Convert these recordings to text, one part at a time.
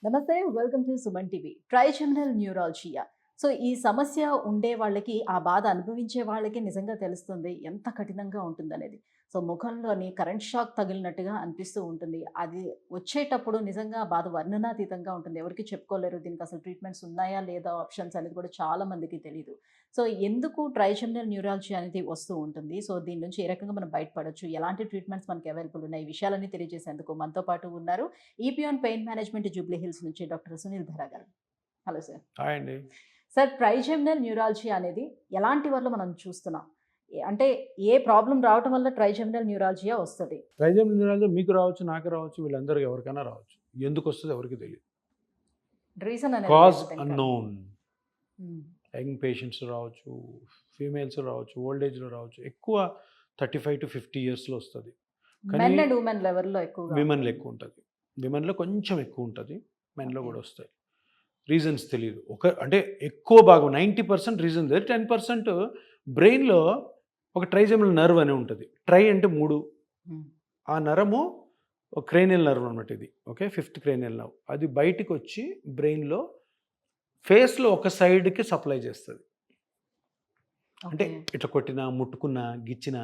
నమస్తే, welcome to Suman TV. Trigeminal neuralgia. So, ఈ సమస్య ఉండే వాళ్ళకి, ఆ బాధ అనుభవించే వాళ్ళకి నిజంగా తెలుస్తుంది ఎంత కఠినంగా ఉంటుందనేది. సో, ముఖంలోని కరెంట్ షాక్ తగిలినట్టుగా అనిపిస్తూ ఉంటుంది. అది వచ్చేటప్పుడు నిజంగా ఆ బాధ వర్ణనాతీతంగా ఉంటుంది. ఎవరికీ చెప్పుకోలేరు. దీనికి అసలు ట్రీట్మెంట్స్ ఉన్నాయా? లేదా? ఆప్షన్స్ అనేది కూడా చాలా మందికి తెలీదు. సో, ఎందుకు ట్రైజెమినల్ న్యూరాలజీ అనేది వస్తూ ఉంటుంది? సో, దీని నుంచి ఏ రకంగా మనం బయటపడొచ్చు? ఎలాంటి ట్రీట్మెంట్స్ మనకి అవైలబుల్ ఉన్నాయి? ఈ విషయాలన్నీ తెలియజేసేందుకు మనతో పాటు ఉన్నారు ఈపిఆన్ పెయిన్ మేనేజ్మెంట్ జూబ్లీ హిల్స్ నుంచి డాక్టర్ సునీల్ ధరా గారు. Hello sir. హాయ్ అండి. సార్, ట్రైజెమినల్ న్యూరాలజీ అనేది ఎలాంటి వల్ల మనం చూస్తున్నాం? అంటే ఏ ప్రాబ్లం రావటం వల్ల ట్రైజెమినల్ న్యూరాలజియా వస్తది? ట్రైజెమినల్ న్యూరాలజీ మీకు రావచ్చు, నాకు రావచ్చు, వీళ్ళందరికీ ఎవరికైనా రావచ్చు. ఎందుకు వస్తుందో ఎవరికి తెలియదు. రీజన్ అనేది కాజ్ ఏంటి? అన్నోన్. హ్మ్. యంగ్ పేషెంట్స్ రావచ్చు, ఫీమేల్స్ రావచ్చు, ఓల్డ్ ఏజ్లో రావచ్చు. ఎక్కువ 35 to 50 ఇయర్స్లో వస్తుంది. మెన్ అండ్ ఉమెన్ లెవెల్లో ఎక్కువగా విమెన్లో ఎక్కువ ఉంటుంది. విమెన్లో కొంచెం ఎక్కువ ఉంటుంది, మెన్లో కూడా వస్తాయి. రీజన్స్ తెలియదు. అంటే ఎక్కువ భాగం 90% రీజన్ తెలియదు. 10% బ్రెయిన్లో ఒక ట్రైజెమినల్ నర్వ్ అని ఉంటుంది. ట్రై అంటే 3. హ్మ్. ఆ నరము ఒక క్రేనియల్ నర్వ్ అనమాట. ఇది ఓకే, 5th క్రేనియల్ నర్వ్. అది బయటికి వచ్చి బ్రెయిన్లో ఫేస్లో ఒక సైడ్కి సప్లై చేస్తుంది. అంటే ఓకే. ఇట్లా కొట్టినా, ముట్టుకున్నా, గిచ్చినా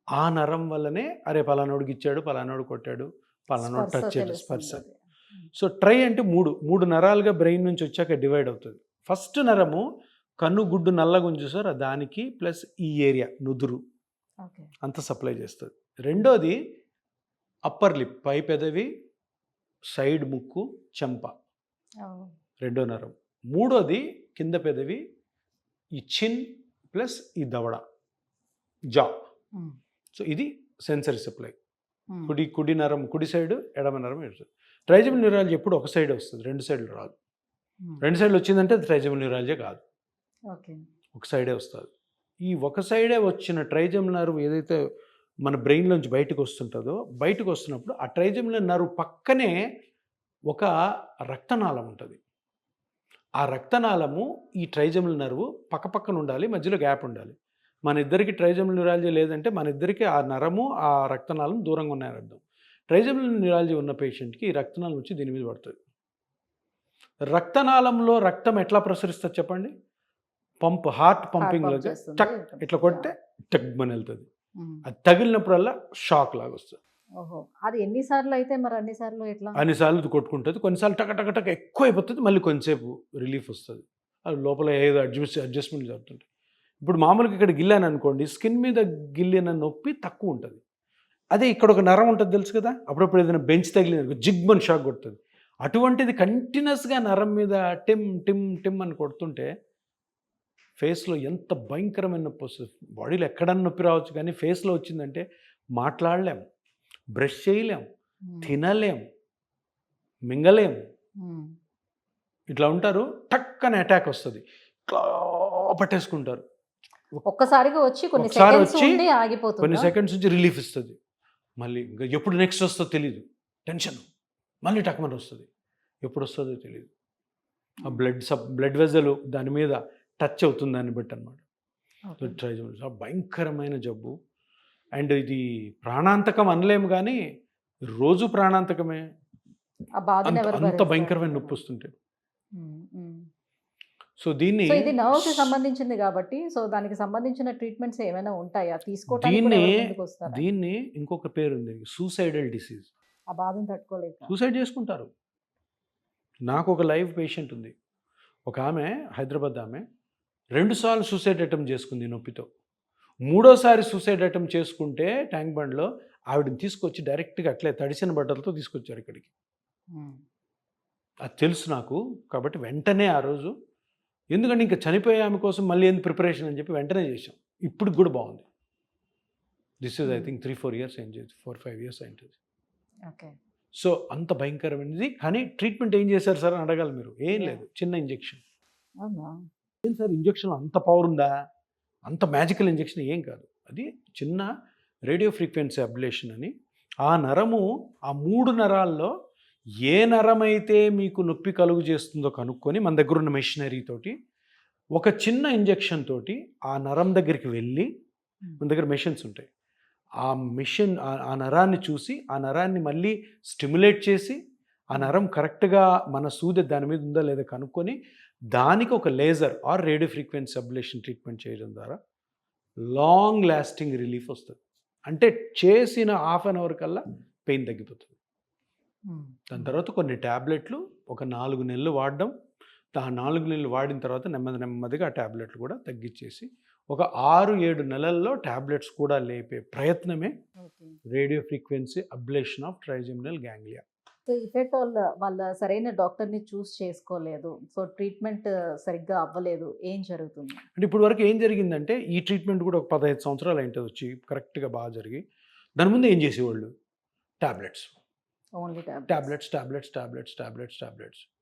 ఆ నరం వల్లనే అరే పలానోడు గిచ్చాడు, పలానోడు కొట్టాడు, పలానోడు స్పర్శ టచ్ చేయడు, తెలుస్తుంది స్పర్శ. అది. సో ట్రై అంటే 3 నరాలుగా బ్రెయిన్ నుంచి వచ్చాక డివైడ్ అవుతుంది. ఫస్ట్ నరము కన్ను గుడ్డు నల్లగా ఉంది చూసారు, దానికి ప్లస్ ఈ ఏరియా నుదురు ఓకే. అంత సప్లై చేస్తుంది. రెండోది అప్పర్ లిప్, పై పెదవి, సైడ్ ముక్కు, చెంప, ఓహ్. రెండో నరం. మూడోది కింద పెదవి, ఈ చిన్ ప్లస్ ఈ దవడ, జా. హ్మ్. సో ఇది సెన్సరీ సప్లై. హ్మ్. కుడి నరం కుడి సైడ్, ఎడమ నరం ఎడమ సైడ్. ట్రైజెమినల్ న్యూరాలజీ ఎప్పుడు ఒక సైడ్ వస్తుంది, 2 సైడ్లు రాదు. హ్మ్. 2 సైడ్లు వచ్చిందంటే అది ట్రైజెమినల్ న్యూరాలజీ కాదు, ఓకే. ఒక సైడే వస్తుంది. ఈ ఒక సైడే వచ్చిన ట్రైజెమినల్ నర్వ్ ఏదైతే మన బ్రెయిన్లోంచి బయటకు వస్తుంటుందో, బయటకు వస్తున్నప్పుడు ఆ ట్రైజెమినల్ నర్వ్ పక్కనే ఒక రక్తనాళం ఉంటుంది. ఆ రక్తనాళము ఈ ట్రైజెమినల్ నర్వ్ పక్కపక్కన ఉండాలి, మధ్యలో గ్యాప్ ఉండాలి. మన ఇద్దరికి ట్రైజెమినల్ న్యూరాలజీ లేదంటే మన ఇద్దరికి ఆ నరము ఆ రక్తనాళం దూరంగా ఉన్నాయని అర్థం. ట్రైజెమినల్ న్యూరాలజీ ఉన్న పేషెంట్కి ఈ రక్తనాళం వచ్చి దీని మీద పడుతుంది. రక్తనాళంలో రక్తం ఎట్లా ప్రసరిస్తుంది చెప్పండి? హార్ట్ హార్ట్ పంపింగ్ పంప్ లాగా చేస్తుంది. టక్ ఇట్లా కొడితే టగ్మని వెళ్తుంది. హ్మ్. అది తగిలినప్పుడల్లా షాక్ లాగా వస్తుంది. ఓహో! అది ఎన్ని సార్లు అయితే మరి అన్ని సార్లు ఎట్లా? అన్నిసార్లు ఇది కొట్టుకుంటుంది, కొన్నిసార్లు టక టక టక ఎక్కువ అయిపోతుంది, మళ్ళీ కొంచెంసేపు రిలీఫ్ వస్తుంది. అది లోపల ఏదో అడ్జస్ట్మెంట్ జరుగుతుంటాయి. ఇప్పుడు మామూలుగా ఇక్కడ గిల్లాను అనుకోండి, స్కిన్ మీద గిల్లిన నొప్పి తక్కువ ఉంటుంది. అదే ఇక్కడ ఒక నరం ఉంటుంది తెలుసు కదా, అప్పుడప్పుడు ఏదైనా బెంచ్ తగిలిన జిగ్మన్ షాక్ కొడుతుంది. అటువంటిది కంటిన్యూస్గా నరం మీద టిమ్ టిమ్ టిమ్ అని కొడుతుంటే ఫేస్లో ఎంత భయంకరమైన నొప్పి వస్తుంది. బాడీలో ఎక్కడన్నా నొప్పి రావచ్చు, కానీ ఫేస్లో వచ్చిందంటే మాట్లాడలేం, బ్రష్ చేయలేం, హ్మ్. తినలేం, మింగలేం, హ్మ్. ఇట్లా ఉంటారు. టక్ అని అటాక్ వస్తుంది, ఇట్లా పట్టేసుకుంటారు. ఒక్కసారిగా వచ్చి కొన్ని ఒకసారి సెకండ్స్ వచ్చి ఉండి కొన్ని ఆగిపోతుందా? సెకండ్స్ నుంచి రిలీఫ్ ఇస్తుంది. మళ్ళీ ఇంకా ఎప్పుడు నెక్స్ట్ వస్తుందో తెలియదు, టెన్షన్. మళ్ళీ టక్మని వస్తుంది, ఎప్పుడు వస్తుందో తెలియదు. ఆ బ్లడ్ వెజల్ దాని మీద టచ్ అవుతుంది దాన్ని బట్టి అనమాట. ఓకే. ట్రైజెమినల్ భయంకరమైన జబ్బు. అండ్ ఇది ప్రాణాంతకం అనలేము, కానీ రోజు ప్రాణాంతకమే. ఆ బాధను ఎవరు అంత భరిస్తారు? భయంకరమైన నొప్పి వస్తుంటే. హ్మ్. హ్మ్. సో దీన్ని సో ఇది నర్వ్‌కి సంబంధించింది కాబట్టి, సో దానికి సంబంధించిన ట్రీట్మెంట్స్ ఏమైనా ఉంటాయా? తీసుకోవటానికి కూడా దీన్ని ఎవరు ముందుకొస్తారా? దీన్ని ఇంకొక పేరు ఉంది, సూసైడల్ డిసీజ్. ఆ బాధను తట్టుకోలేక. సూసైడ్ చేసుకుంటారు. నాకు ఒక లైవ్ పేషెంట్ ఉంది. ఒక ఆమె, హైదరాబాద్ ఆమె, 2 సార్లు సూసైడ్ అటెంప్ట్ చేసుకుంది నొప్పితో. 3ఓసారి సూసైడ్ అటెంప్ట్ చేసుకుంటే ట్యాంక్ బండ్లో ఆవిడని తీసుకొచ్చి డైరెక్ట్గా అట్లే తడిసిన బట్టలతో తీసుకొచ్చారు ఇక్కడికి. హ్మ్. అది తెలుసు నాకు, కాబట్టి వెంటనే ఆ రోజు, ఎందుకంటే ఇంకా చనిపోయే ఆమె కోసం మళ్ళీ ఏంది ప్రిపరేషన్ అని చెప్పి వెంటనే చేసాం. ఇప్పుడు కూడా బాగుంది. This is I think 3-4 years అయింది, 4-5 ఇయర్స్ అయింది. ఓకే. సో అంత భయంకరమైనది. కానీ ట్రీట్మెంట్ ఏం చేశారు సార్ అని అడగాలి మీరు. ఏం లేదు, చిన్న ఇంజెక్షన్. అవునా? ఏం సార్ ఇంజెక్షన్ అంత పవర్ ఉందా? అంత మ్యాజికల్ ఇంజెక్షన్ ఏం కాదు. అది చిన్న రేడియో ఫ్రీక్వెన్సీ అబ్లేషన్ అని. ఆ నరము, ఆ 3 నరాల్లో ఏ నరమైతే మీకు నొప్పి కలుగు చేస్తుందో కనుక్కొని మన దగ్గర ఉన్న మెషినరీ తోటి ఒక చిన్న ఇంజెక్షన్ తోటి ఆ నరం దగ్గరికి వెళ్ళి, మన దగ్గర మెషిన్స్ ఉంటాయి, ఆ మిషన్ ఆ నరాన్ని చూసి ఆ నరాన్ని మళ్ళీ స్టిమ్యులేట్ చేసి ఆ నరం కరెక్ట్గా మన సూది దాని మీద ఉందా లేదా కనుక్కొని దానికి ఒక laser or radio frequency ablation treatment చేయడం ద్వారా లాంగ్ లాస్టింగ్ రిలీఫ్ వస్తుంది. అంటే చేసిన హాఫ్ అన్ అవర్ కల్లా పెయిన్ తగ్గిపోతుంది. దాని తర్వాత కొన్ని ట్యాబ్లెట్లు ఒక 4 నెలలు వాడడం, ఆ 4 నెలలు వాడిన తర్వాత నెమ్మదిగా ఆ ట్యాబ్లెట్లు కూడా తగ్గించేసి ఒక 6-7 నెలల్లో ట్యాబ్లెట్స్ కూడా లేపే ప్రయత్నమే radio frequency ablation of trigeminal ganglia. So effect వాళ్ళ సరైన డాక్టర్ని చూస్ చేసుకోలేదు, సో ట్రీట్మెంట్ సరిగ్గా అవ్వలేదు, ఏం జరుగుతుంది? అంటే ఇప్పుడు వరకు ఏం జరిగిందంటే ఈ ట్రీట్మెంట్ కూడా ఒక 15 సంవత్సరాలు అయింటుంది వచ్చి కరెక్ట్గా బాగా జరిగి. దాని ముందు ఏం చేసేవాళ్ళు? Tablets, only tablets.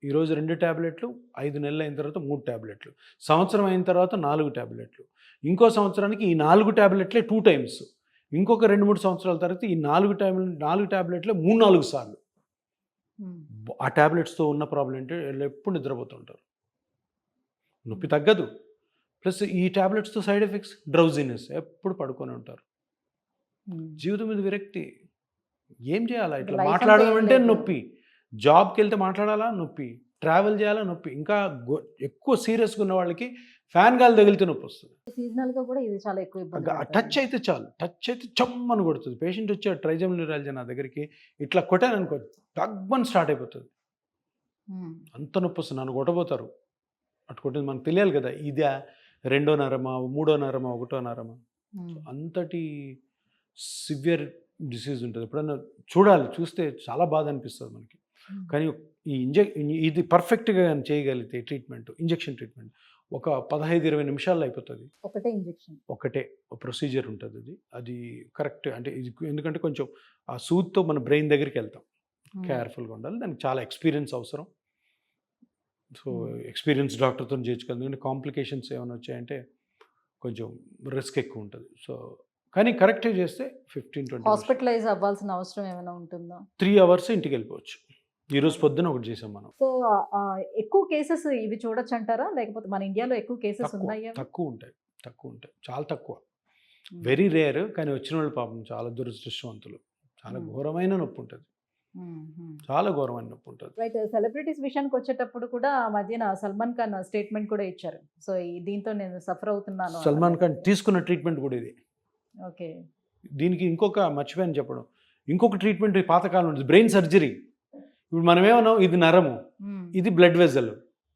ఈరోజు 2 ట్యాబ్లెట్లు, 5 నెలలు అయిన తర్వాత 3 ట్యాబ్లెట్లు, సంవత్సరం అయిన తర్వాత 4 ట్యాబ్లెట్లు, ఇంకో సంవత్సరానికి ఈ 4 ట్యాబ్లెట్లే 2 టైమ్స్, ఇంకొక 2-3 సంవత్సరాల తర్వాత ఈ 4 ట్యాబ్లెట్లే 3-4 సార్లు. ఆ ట్యాబ్లెట్స్తో ఉన్న ప్రాబ్లం ఏంటంటే ఎప్పుడు నిద్రపోతుంటారు, నొప్పి తగ్గదు, ప్లస్ ఈ ట్యాబ్లెట్స్తో సైడ్ ఎఫెక్ట్స్ డ్రౌజినెస్, ఎప్పుడు పడుకొని ఉంటారు, జీవితం మీద విరక్తి. ఏం చేయాలా? ఇట్లా Life మాట్లాడడం అంటే అంటే నొప్పి, జాబ్కి వెళ్తే మాట్లాడాలా నొప్పి, ట్రావెల్ చేయాలా నొప్పి, ఇంకా ఎక్కువ సీరియస్గా ఉన్న వాళ్ళకి ఫ్యాన్ గాలి తగిలితే నొప్పి వస్తుంది. సీజనల్ గా కూడా ఇది చాలా ఎక్కువ ఇబ్బంది టచ్ అయితే చాలు, టచ్ అయితే చమ్మని కొడుతుంది. పేషెంట్ వచ్చాడు ట్రైజెమినల్ న్యూరాలజీ నా దగ్గరికి, ఇట్లా కొట్టాను అనుకో దగ్గమని స్టార్ట్ అయిపోతుంది, అంత నొప్పి వస్తుంది, నన్ను కొట్టబోతారు. అటు కొట్టింది మనకు తెలియాలి కదా, ఇదా 2వ నరమా 3వ నరమా 1వ నరమా, అంతటి సివియర్ డిసీజ్ ఉంటుంది. ఎప్పుడన్నా చూడాలి, చూస్తే చాలా బాధ అనిపిస్తుంది మనకి. కానీ ఈ ఇది పర్ఫెక్ట్గా చేయగలిగితే ట్రీట్మెంట్, ఇంజెక్షన్ ట్రీట్మెంట్ ఒక 15-20 నిమిషాల్లో అయిపోతుంది. ఒకటే ఇంజెక్షన్, ఒకటే ప్రొసీజర్ ఉంటుంది. అది కరెక్ట్. అంటే ఇది ఎందుకంటే కొంచెం ఆ సూద్తో మన బ్రెయిన్ దగ్గరికి వెళ్తాం, కేర్ఫుల్గా ఉండాలి, దానికి చాలా ఎక్స్పీరియన్స్ అవసరం. సో ఎక్స్పీరియన్స్ డాక్టర్తో చేయించుకోవాలి, ఎందుకంటే కాంప్లికేషన్స్ ఏమైనా వచ్చాయంటే కొంచెం రిస్క్ ఎక్కువ ఉంటుంది. సో కానీ కరెక్ట్గా చేస్తే 15-20 హాస్పిటలైజ్ అవ్వాల్సిన అవసరం ఏమైనా ఉంటుందా? 3 అవర్స్ ఇంటికి వెళ్ళిపోవచ్చు. ఈరోజు పొద్దున ఒకటి చేసాం మనం. సో ఎక్కువ కేసెస్ ఇవి చూడొచ్చు అంటారా, లేకపోతే మన ఇండియాలో ఎక్కువ కేసెస్ ఉన్నాయా? తక్కువ ఉంటాయి, చాలా తక్కువ, వెరీ రేర్. కానీ వచ్చిన వాళ్ళు పాపం చాలా దురదృష్టవంతులు, చాలా ఘోరమైన నొప్పి ఉంటుంది, చాలా ఘోరమైన నొప్పి ఉంటుంది. రైట్. సెలబ్రిటీస్ విషయానికి వచ్చేటప్పుడు కూడా ఆ మధ్యన సల్మాన్ ఖాన్ స్టేట్మెంట్ కూడా ఇచ్చారు, సో దీంతో నేను సఫర్ అవుతున్నాను. సల్మాన్ ఖాన్ తీసుకున్న ట్రీట్మెంట్ కూడా ఇది. ఓకే. దీనికి ఇంకొక మర్చిపోయాను చెప్పడం, ఇంకొక ట్రీట్మెంట్ పాతకాలం ఉంటుంది, బ్రెయిన్ సర్జరీ. ఇప్పుడు మనం ఏమన్నాం, ఇది నరము, ఇది బ్లడ్ వెజల్,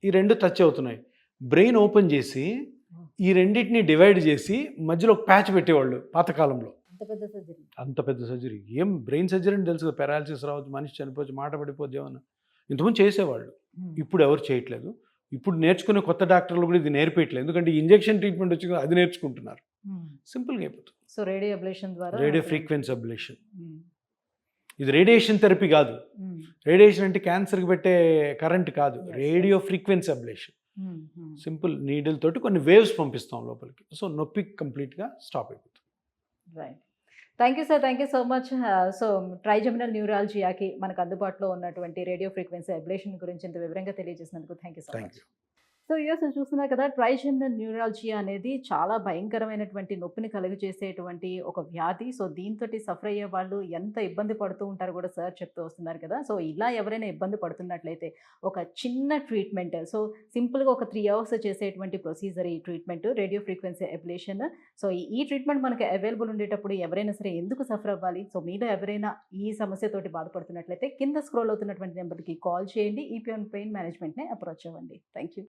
ఈ 2 టచ్ అవుతున్నాయి. బ్రెయిన్ ఓపెన్ చేసి ఈ రెండింటిని డివైడ్ చేసి మధ్యలో ఒక ప్యాచ్ పెట్టేవాళ్ళు పాతకాలంలో. అంత పెద్ద సర్జరీ. ఏం బ్రెయిన్ సర్జరీ అని తెలుసు కదా, పెరాలసిస్ రావచ్చు, మనిషి చనిపోవచ్చు, మాట పడిపోద్ది ఏమన్నా, ఇంతకుముందు చేసేవాళ్ళు. ఇప్పుడు ఎవరు చేయట్లేదు. ఇప్పుడు నేర్చుకునే కొత్త డాక్టర్లు కూడా ఇది నేర్పించట్లేదు, ఎందుకంటే ఇంజెక్షన్ ట్రీట్మెంట్ వచ్చి అది నేర్చుకుంటున్నారు. సింపుల్గా అయిపోతుంది. సో రేడియో అబ్లేషన్ ద్వారా, రేడియో ఫ్రీక్వెన్సీ అబ్లేషన్. ఇది రేడియేషన్ థెరపీ కాదు. రేడియేషన్ అంటే క్యాన్సర్కి పెట్టే కరెంట్ కాదు, radio frequency ablation. Simple needle తోటి కొన్ని వేవ్స్ పంపిస్తాం లోపలికి, సో నొప్పి కంప్లీట్గా స్టాప్ అయిపోతుంది. Right. Thank you sir, thank you so much. So trigeminal న్యూరాలజియాకి మనకు అందుబాటులో ఉన్నటువంటి రేడియో ఫ్రీక్వెన్సీ అబ్లేషన్ గురించి ఇంత వివరంగా తెలియజేసినందుకు thank you so much. So యూఎస్ చూస్తున్నారు కదా, ట్రైజెమినల్ న్యూరాలజియా అనేది చాలా భయంకరమైనటువంటి నొప్పిని కలుగజేసేటువంటి ఒక వ్యాధి. సో దీంతో సఫర్ అయ్యే వాళ్ళు ఎంత ఇబ్బంది పడుతూ ఉంటారు కూడా సార్ చెప్తూ వస్తున్నారు కదా. సో ఇలా ఎవరైనా ఇబ్బంది పడుతున్నట్లయితే ఒక చిన్న ట్రీట్మెంట్, సో సింపుల్గా ఒక 3 అవర్స్ చేసేటువంటి ప్రొసీజర్ ఈ treatment, radio frequency ablation. So ఈ ట్రీట్మెంట్ మనకి అవైలబుల్ ఉండేటప్పుడు ఎవరైనా సరే ఎందుకు సఫర్ అవ్వాలి? సో మీలో ఎవరైనా ఈ సమస్యతోటి బాధపడుతున్నట్లయితే కింద స్క్రోల్ అవుతున్నటువంటి నెంబర్కి కాల్ చేయండి, ఈపీఎన్ పెయిన్ మేనేజ్మెంట్ని అప్రోచ్ అవ్వండి. Thank you.